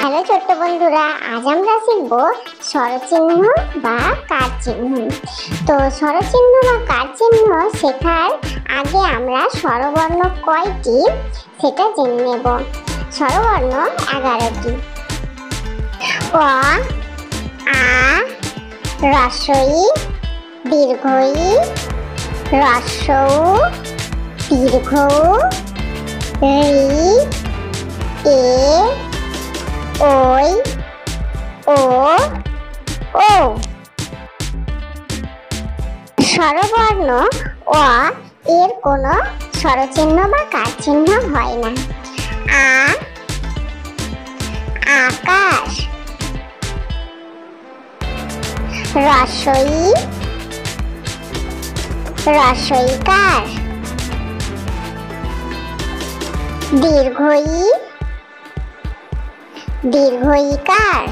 Hello ছোট্ট বন্ধুরা, আজ আমরা শিখব স্বরচিহ্ন বা কার চিহ্ন। তো স্বরচিহ্ন বা কার চিহ্ন শেখার আগে আমরা স্বরবর্ণ কয়টি সেটা জেনে নেব। স্বরবর্ণ 11টি। ক, আ, হ্রস্ব ই, দীর্ঘ ই, হ্রস্ব উ, দীর্ঘ উ, ঋ, এ, ওই, ও, ও। স্বরবর্ণ অ এর কোনো স্বরচিহ্ন বা কার চিহ্ন হয় না। আ, আকাশ। হ্রস্ব ই, হ্রস্ব ইকার। দীর্ঘ ই, দীর্ঘ ইকার।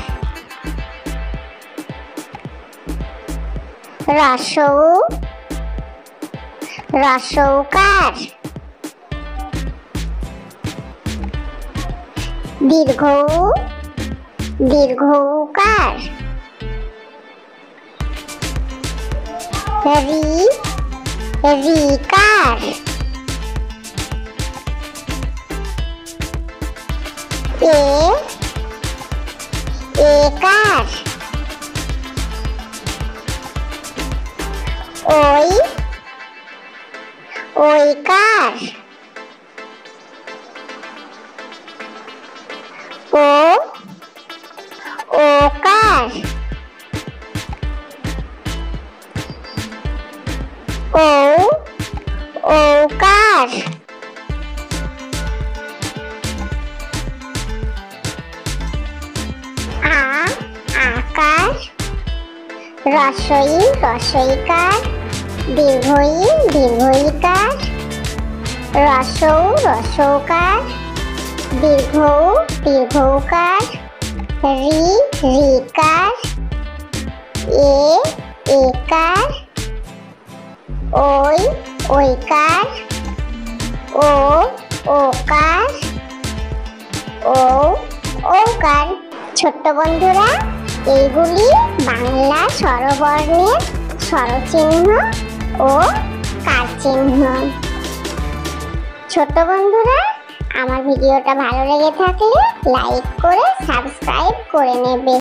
হ্রস্ব উ, হ্রস্ব উকার। দীর্ঘ উ, দীর্ঘ উকার। রি, রিকার। এ, একার। ওই, ওইকার। ও, ওকার। ও, ওকার। আ, আকার। হ্রস্ব ই, হ্রস্ব ইকার। দীর্ঘ ই, দীর্ঘ ইকার। হ্রস্ব উ, হ্রস্ব উকার। দীর্ঘ উ, দীর্ঘ উকার। রি, রিকার। এ, একার। ওই, ওইকার। ও, ওকার। ও, ওকার। ছোট্ট বন্ধুরা, এইগুলি বাংলা স্বরবর্ণের স্বরচিহ্ন ও কার চিহ্ন। ছোট্ট বন্ধুরা, আমার ভিডিওটা ভালো লেগে থাকলে লাইক করে সাবস্ক্রাইব করে নেবে।